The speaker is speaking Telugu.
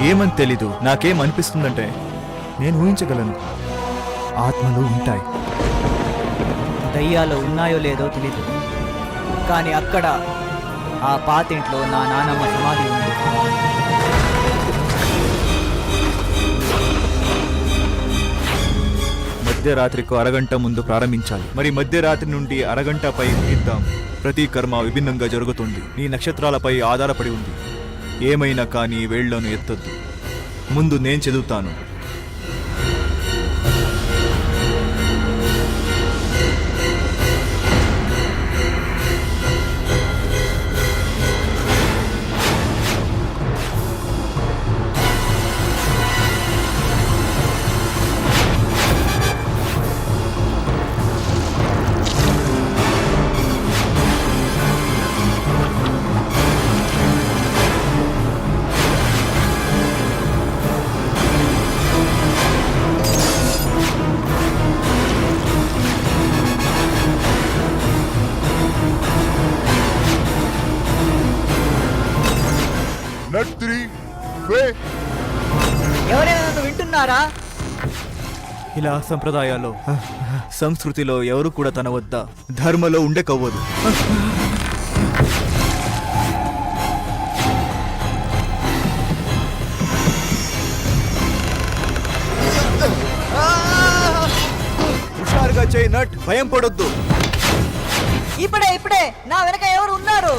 ఏమని తెలీదు. నాకేం అనిపిస్తుందంటే నేను ఊహించగలను, ఆత్మలు ఉంటాయి. దయ్యాలు ఉన్నాయో లేదో తెలీదు, కానీ అక్కడ ఆ పాతింట్లో నా నానమ్మ సమాధి ఉంది. మధ్యరాత్రికు అరగంట ముందు ప్రారంభించాలి. మరి మధ్యరాత్రి నుండి అరగంటపై ముగిద్దాం. ప్రతి కర్మ విభిన్నంగా జరుగుతుంది. నీ నక్షత్రాలపై ఆధారపడి ఉంది. ఏమైనా కానీ వేళ్లను ఎత్తొద్దు. ముందు నేను చదువుతాను. ఎవరైనా నన్ను వింటున్నారా? ఇలా సంప్రదాయాల్లో, సంస్కృతిలో ఎవరు కూడా తన వద్ద ధర్మలో ఉండకవ్వదు. హుషారుగా చేయి నట్, భయం పడొద్దు. ఇప్పుడే నా వెనక ఎవరు ఉన్నారు?